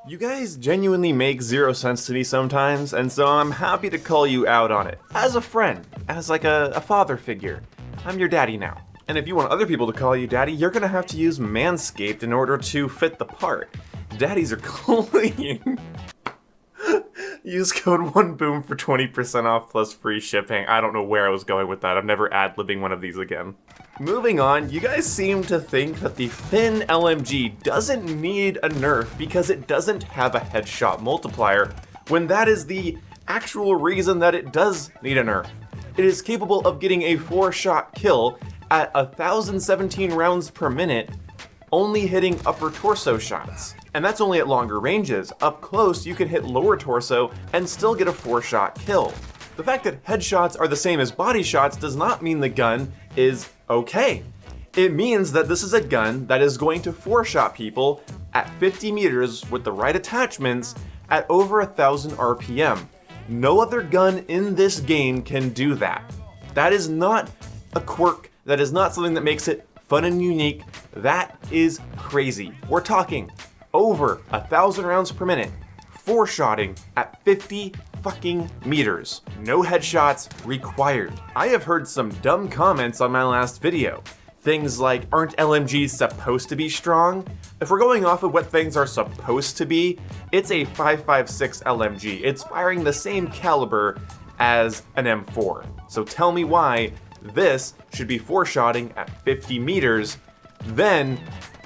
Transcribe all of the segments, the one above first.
You guys genuinely make zero sense to me sometimes, and so I'm happy to call you out on it. As a friend, as like a father figure. I'm your daddy now. And if you want other people to call you daddy, you're gonna have to use Manscaped in order to fit the part. Daddies are clean. Use code 1BOOM for 20% off plus free shipping. I don't know where I was going with that. I'm never ad-libbing one of these again. Moving on, you guys seem to think that the Finn LMG doesn't need a nerf because it doesn't have a headshot multiplier, when that is the actual reason that it does need a nerf. It is capable of getting a 4-shot kill at 1,017 rounds per minute, only hitting upper torso shots. And that's only at longer ranges. Up close, you can hit lower torso and still get a 4-shot kill. The fact that headshots are the same as body shots does not mean the gun is okay. It means that this is a gun that is going to 4-shot people at 50 meters with the right attachments at over 1,000 RPM. No other gun in this game can do that. That is not a quirk. That is not something that makes it fun and unique. That is crazy. We're talking over 1,000 rounds per minute, 4-shotting at 50 fucking meters. No headshots required. I have heard some dumb comments on my last video. Things like, aren't LMGs supposed to be strong? If we're going off of what things are supposed to be, it's a 5.56 LMG. It's firing the same caliber as an M4. So tell me why this should be 4-shotting at 50 meters, then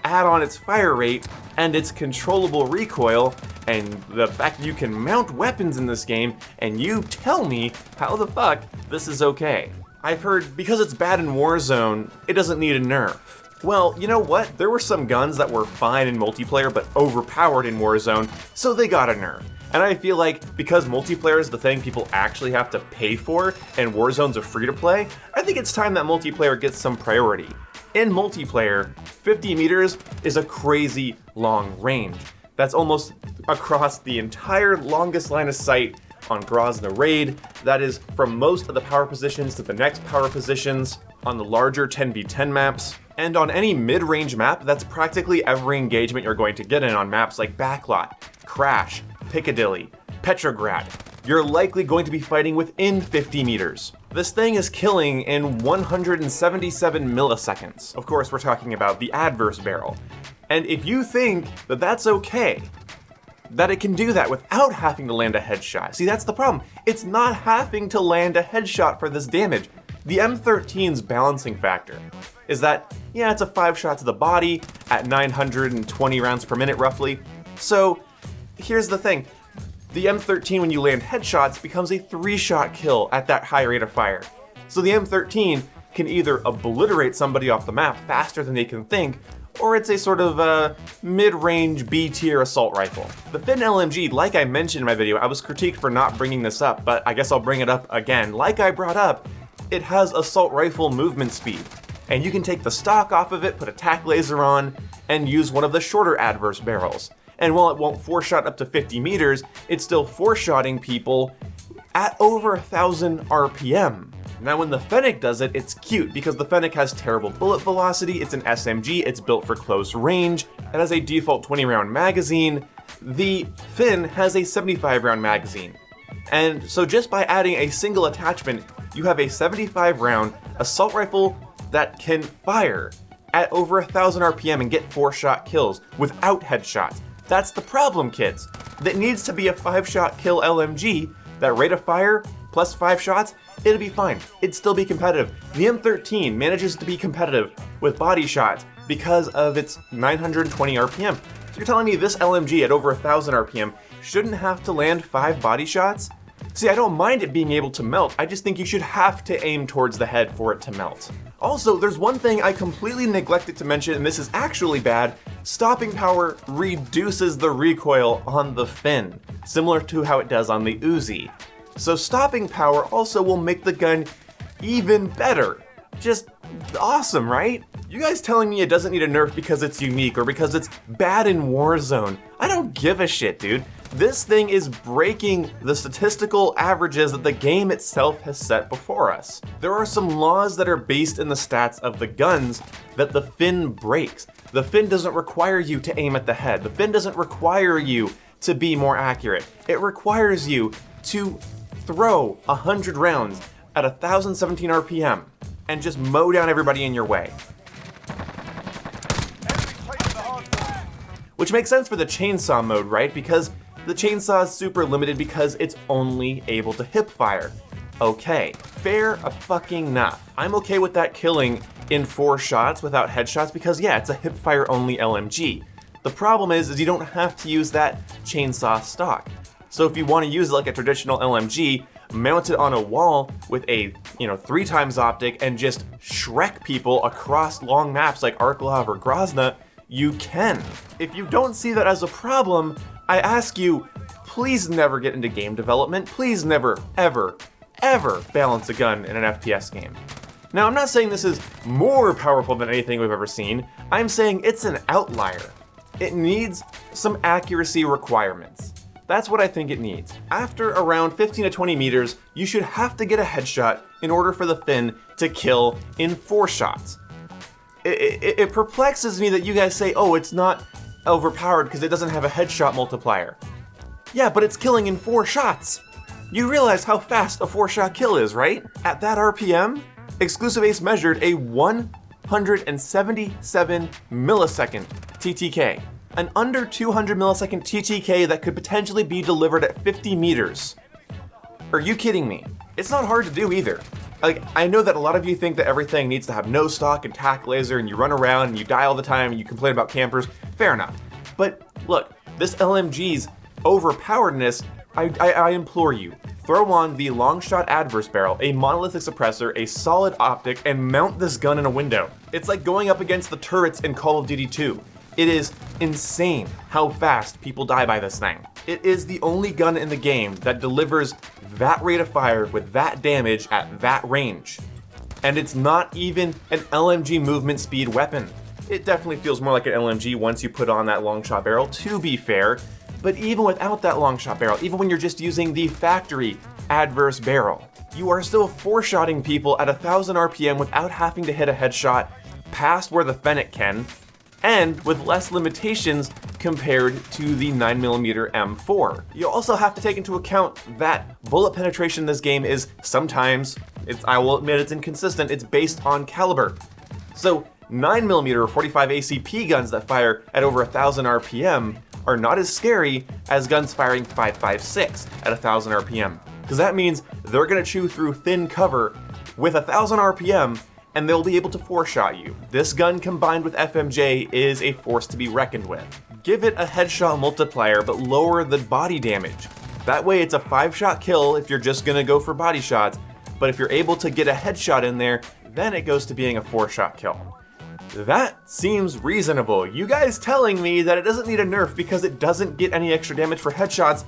add on its fire rate and its controllable recoil and the fact that you can mount weapons in this game, and you tell me how the fuck this is okay. I've heard because it's bad in Warzone, it doesn't need a nerf. Well, you know what? There were some guns that were fine in multiplayer but overpowered in Warzone, so they got a nerf. And I feel like because multiplayer is the thing people actually have to pay for and Warzone's a free-to-play, I think it's time that multiplayer gets some priority. In multiplayer, 50 meters is a crazy long range. That's almost across the entire longest line of sight on Grozny Raid. That is from most of the power positions to the next power positions on the larger 10v10 maps. And on any mid-range map, that's practically every engagement you're going to get in on maps like Backlot, Crash, Piccadilly, Petrograd. You're likely going to be fighting within 50 meters. This thing is killing in 177 milliseconds. Of course, we're talking about the adverse barrel. And if you think that that's okay, that it can do that without having to land a headshot. See, that's the problem. It's not having to land a headshot for this damage. The M13's balancing factor is that, yeah, it's a 5-shot to the body at 920 rounds per minute roughly. So here's the thing. The M13, when you land headshots, becomes a 3-shot kill at that high rate of fire. So the M13 can either obliterate somebody off the map faster than they can think, or it's a sort of mid-range B-tier assault rifle. The Finn LMG, like I mentioned in my video, I was critiqued for not bringing this up, but I guess I'll bring it up again. Like I brought up, it has assault rifle movement speed, and you can take the stock off of it, put a tac laser on, and use one of the shorter adverse barrels. And while it won't 4-shot up to 50 meters, it's still 4-shotting people at over 1,000 RPM. Now when the Fennec does it, it's cute because the Fennec has terrible bullet velocity, it's an SMG, it's built for close range, it has a default 20-round magazine. The Finn has a 75-round magazine. And so just by adding a single attachment, you have a 75-round assault rifle that can fire at over 1,000 RPM and get 4-shot kills without headshots. That's the problem, kids. That needs to be a 5-shot kill LMG. That rate of fire plus 5 shots, it'll be fine. It'd still be competitive. The M13 manages to be competitive with body shots because of its 920 RPM. So you're telling me this LMG at over 1,000 RPM shouldn't have to land 5 body shots? See, I don't mind it being able to melt, I just think you should have to aim towards the head for it to melt. Also, there's one thing I completely neglected to mention, and this is actually bad. Stopping power reduces the recoil on the Finn, similar to how it does on the Uzi. So stopping power also will make the gun even better. Just awesome, right? You guys telling me it doesn't need a nerf because it's unique or because it's bad in Warzone. I don't give a shit, dude. This thing is breaking the statistical averages that the game itself has set before us. There are some laws that are based in the stats of the guns that the Finn breaks. The Finn doesn't require you to aim at the head. The Finn doesn't require you to be more accurate. It requires you to throw 100 rounds at 1017 RPM and just mow down everybody in your way. Which makes sense for the chainsaw mode, right? Because the chainsaw is super limited because it's only able to hip fire. Okay, fair fucking enough. I'm okay with that killing in 4 shots without headshots because yeah, it's a hip fire only LMG. The problem is you don't have to use that chainsaw stock. So if you want to use it like a traditional LMG, mount it on a wall with a 3x optic and just Shrek people across long maps like Arklov or Grozny, you can. If you don't see that as a problem, I ask you, please never get into game development. Please never, ever balance a gun in an FPS game. Now, I'm not saying this is more powerful than anything we've ever seen. I'm saying it's an outlier. It needs some accuracy requirements. That's what I think it needs. After around 15 to 20 meters, you should have to get a headshot in order for the Finn to kill in 4 shots. It perplexes me that you guys say, oh, it's not overpowered because it doesn't have a headshot multiplier. Yeah, but it's killing in 4 shots. You realize how fast a 4-shot kill is, right? At that RPM, Exclusive Ace measured a 177 millisecond TTK. An under 200 millisecond TTK that could potentially be delivered at 50 meters. Are you kidding me? It's not hard to do either. Like, I know that a lot of you think that everything needs to have no stock and tac laser and you run around and you die all the time and you complain about campers. Fair enough. But look, this LMG's overpoweredness, I implore you, throw on the long shot adverse barrel, a monolithic suppressor, a solid optic, and mount this gun in a window. It's like going up against the turrets in Call of Duty 2. It is insane how fast people die by this thing. It is the only gun in the game that delivers that rate of fire with that damage at that range. And it's not even an LMG movement speed weapon. It definitely feels more like an LMG once you put on that long shot barrel, to be fair. But even without that long shot barrel, even when you're just using the factory adverse barrel, you are still 4-shotting people at 1000 RPM without having to hit a headshot past where the Fennec can, and with less limitations compared to the 9mm M4. You also have to take into account that bullet penetration in this game is sometimes, I will admit it's inconsistent, it's based on caliber. So 9mm or 45 ACP guns that fire at over 1000 RPM are not as scary as guns firing 5.56 at 1000 RPM. Because that means they're gonna chew through thin cover with 1000 RPM and they'll be able to 4-shot you. This gun combined with FMJ is a force to be reckoned with. Give it a headshot multiplier but lower the body damage. That way it's a 5-shot kill if you're just gonna go for body shots, but if you're able to get a headshot in there, then it goes to being a 4-shot kill. That seems reasonable. You guys telling me that it doesn't need a nerf because it doesn't get any extra damage for headshots.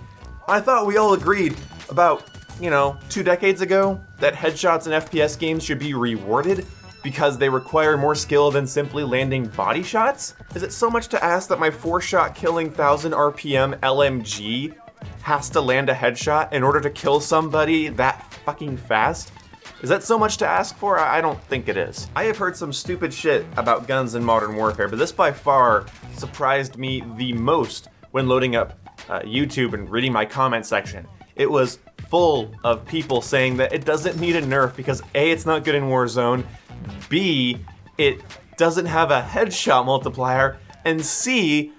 I thought we all agreed about, 2 decades ago that headshots in FPS games should be rewarded because they require more skill than simply landing body shots? Is it so much to ask that my 4-shot killing 1000 RPM LMG has to land a headshot in order to kill somebody that fucking fast? Is that so much to ask for? I don't think it is. I have heard some stupid shit about guns in Modern Warfare, but this by far surprised me the most when loading up YouTube and reading my comment section. It was full of people saying that it doesn't need a nerf because A, it's not good in Warzone, B, it doesn't have a headshot multiplier, and C,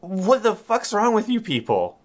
what the fuck's wrong with you people?